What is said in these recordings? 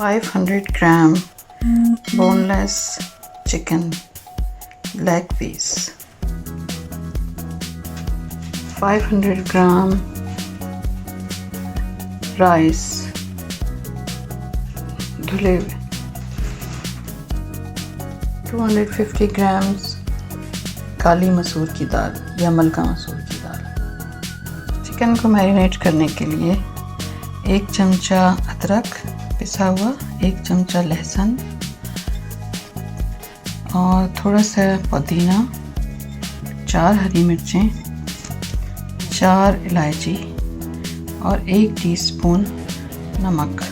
500 ग्राम boneless chicken leg piece, 500 ग्राम rice धुले हुए, 250 grams काली मसूर की दाल या मलका मसूर की दाल। चिकन को मैरिनेट करने के लिए 1 चमचा अदरक पिसा हुआ, 1 चमचा लहसुन और थोड़ा सा पुदीना, 4 हरी मिर्चें, 4 इलायची और 1 टीस्पून नमक,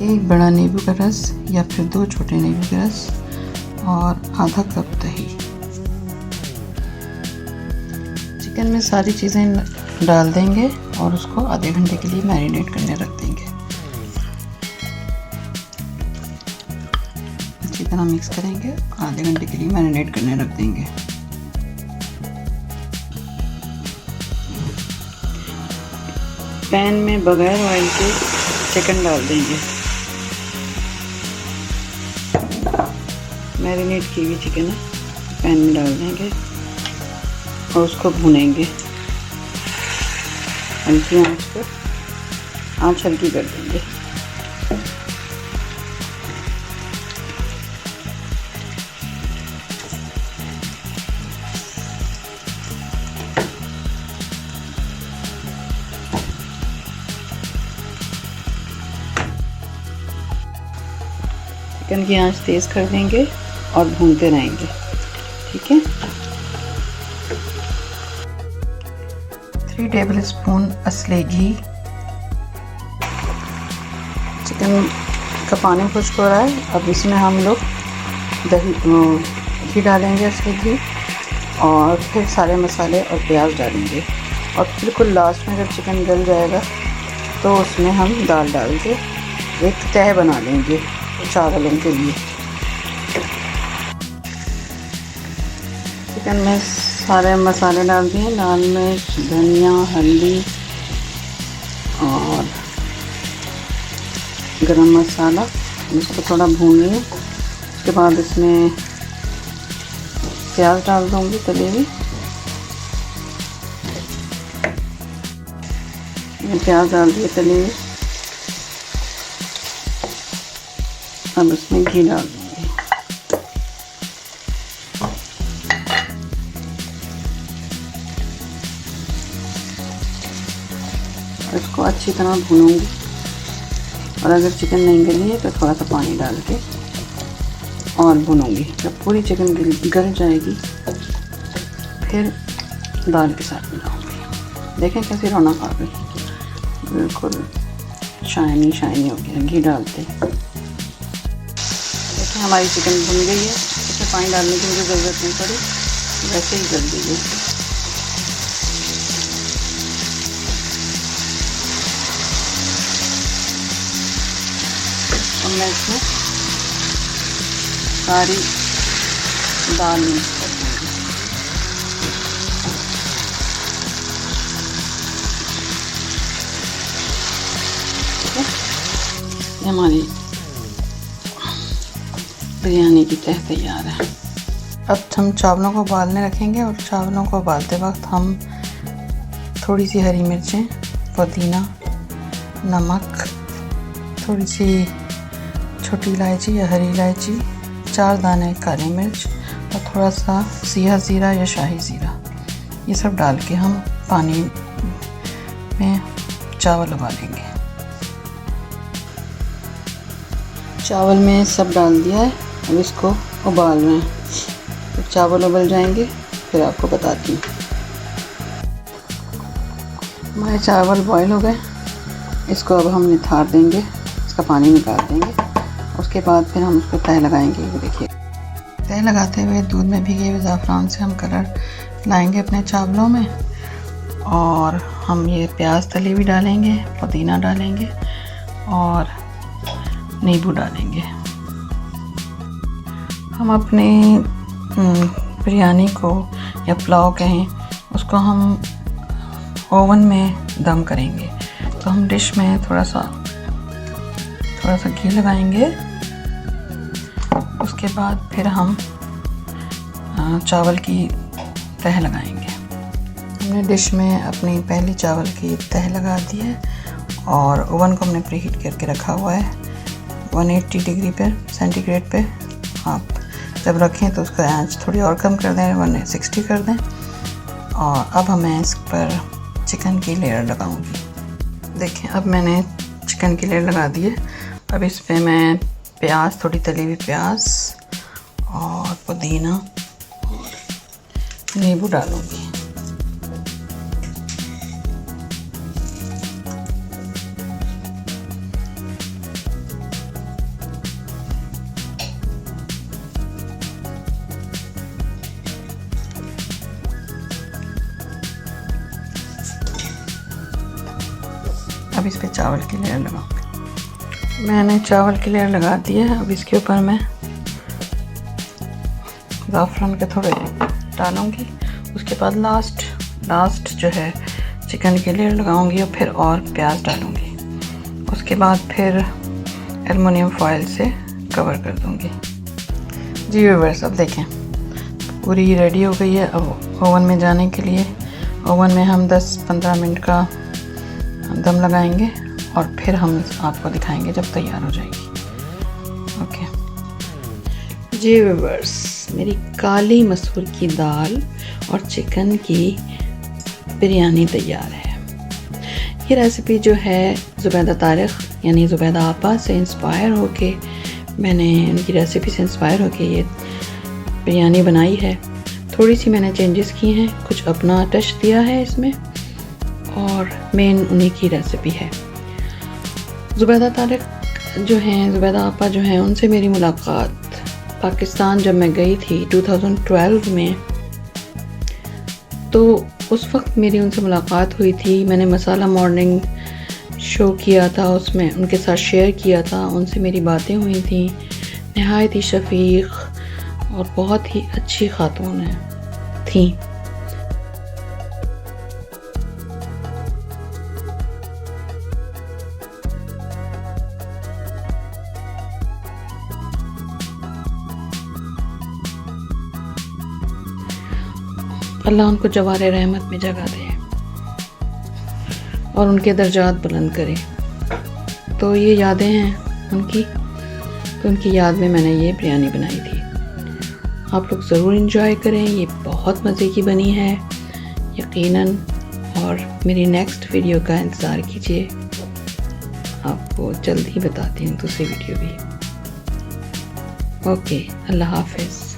1 बड़ा नींबू का रस या फिर 2 छोटे नींबू के रस और आधा कप दही। चिकन में सारी चीज़ें डाल देंगे और उसको आधे घंटे के लिए मैरिनेट करने रख देंगे। अच्छी तरह मिक्स करेंगे, आधे घंटे के लिए मैरिनेट करने रख देंगे। पैन में बगैर ऑयल के चिकन डाल देंगे। मैरिनेट की हुई चिकन पैन में डाल देंगे और उसको भूनेंगे। हल्की आंच पर, आंच हल्की कर देंगे। चिकन की आंच तेज कर देंगे और भूनते रहेंगे। ठीक है। 3 टेबलस्पून असली घी। चिकन का पानी खुश्क हो रहा है। अब इसमें हम लोग घी डालेंगे, असली घी, और फिर सारे मसाले और प्याज डालेंगे और बिल्कुल लास्ट में जब चिकन गल जाएगा तो उसमें हम दाल डाल के एक तह बना लेंगे चावलों के लिए। चिकन में सारे मसाले डाल दिए, लाल मिर्च, धनिया, हल्दी और गरम मसाला। इसको थोड़ा भून लिया। उसके बाद इसमें प्याज डाल दूँगी तले हुए। प्याज डाल दिए तले हुए। अब इसमें घी डाल दूँगी। इसको अच्छी तरह भूनूंगी और अगर चिकन नहीं गली है तो थोड़ा सा पानी डाल के और भूनूंगी। जब पूरी चिकन गल जाएगी फिर दाल के साथ मिलाऊंगी। देखें कैसी रौनक आ गई, बिल्कुल शाइनी शाइनी हो गया घी डालते। देखिए हमारी चिकन भुन गई है। इसमें पानी डालने की मुझे ज़रूरत नहीं पड़ी, वैसे ही गल दी गई। और मैं इसमें सारी दाल मिक्स कर दूँगी। ठीक है, ये हमारी बिरयानी की तह तैयार है। अब हम चावलों को उबालने रखेंगे और चावलों को उबालते वक्त हम थोड़ी सी हरी मिर्चें, पुदीना, नमक, थोड़ी सी छोटी इलायची या हरी इलायची, 4 दाने काली मिर्च और थोड़ा सा सिया ज़ीरा या शाही ज़ीरा, ये सब डाल के हम पानी में चावल उबालेंगे। चावल में सब डाल दिया है, अब इसको उबाल रहे हैं। तो चावल उबल जाएंगे फिर आपको बताती हूँ। हमारे चावल बॉईल हो गए। इसको अब हम निथार देंगे, इसका पानी निकाल देंगे। उसके बाद फिर हम उसको तह लगाएंगे। ये देखिए, तह लगाते हुए दूध में भीगे हुए ज़ाफ़रान से हम कलर लाएंगे अपने चावलों में। और हम ये प्याज तली भी डालेंगे, पुदीना डालेंगे और नींबू डालेंगे। हम अपने बिरयानी को या पुलाव कहें उसको हम ओवन में दम करेंगे। तो हम डिश में थोड़ा सा घी लगाएंगे। उसके बाद फिर हम चावल की तह लगाएंगे। हमने डिश में अपनी पहली चावल की तह लगा दी है और ओवन को हमने प्रीहीट करके रखा हुआ है 180 डिग्री पर सेंटीग्रेड पे। आप जब रखें तो उसका आंच थोड़ी और कम कर दें, 160 कर दें। और अब मैं इस पर चिकन की लेयर लगाऊंगी। देखें अब मैंने चिकन की लेयर लगा दी है। अब इस पे मैं प्याज, थोड़ी तली हुई प्याज और पुदीना और नींबू डालूंगी। अब इस पे चावल की लेयर लगाऊंगी। मैंने चावल की लेयर लगा दी है। अब इसके ऊपर मैं ज़ाफ़रान के थोड़े डालूंगी। उसके बाद लास्ट जो है चिकन की लेयर लगाऊंगी और फिर और प्याज डालूंगी। उसके बाद फिर एल्युमिनियम फॉयल से कवर कर दूंगी। जी व्यूअर्स, अब देखें पूरी रेडी हो गई है। अब ओवन में जाने के लिए ओवन में हम 10-15 मिनट का दम लगाएंगे और फिर हम आपको दिखाएंगे जब तैयार हो जाएगी। ओके जी व्यूअर्स, मेरी काली मसूर की दाल और चिकन की बिरयानी तैयार है। ये रेसिपी जो है ज़ुबैदा तारिक यानी ज़ुबैदा आपा से इंस्पायर होके, मैंने उनकी रेसिपी से इंस्पायर होके ये बिरयानी बनाई है। थोड़ी सी मैंने चेंजेस की हैं, कुछ अपना टच दिया है इसमें और मेन उन्हीं की रेसिपी है। ज़ुबैदा तारिक जो हैं, ज़ुबैदा आपा जो हैं, उनसे मेरी मुलाकात पाकिस्तान जब मैं गई थी 2012 में, तो उस वक्त मेरी उनसे मुलाकात हुई थी। मैंने मसाला मॉर्निंग शो किया था, उसमें उनके साथ शेयर किया था, उनसे मेरी बातें हुई थी। नहायत ही शफीक और बहुत ही अच्छी खातून थी। अल्लाह उनको जवारे रहमत में जगह दे और उनके दर्जात बुलंद करे। तो ये यादें हैं उनकी, तो उनकी याद में मैंने ये बिरयानी बनाई थी। आप लोग ज़रूर इंजॉय करें, ये बहुत मज़े की बनी है यकीनन। और मेरी नेक्स्ट वीडियो का इंतज़ार कीजिए, आपको जल्दी बताती हूँ दूसरी वीडियो भी। ओके, अल्लाह हाफ़िज़।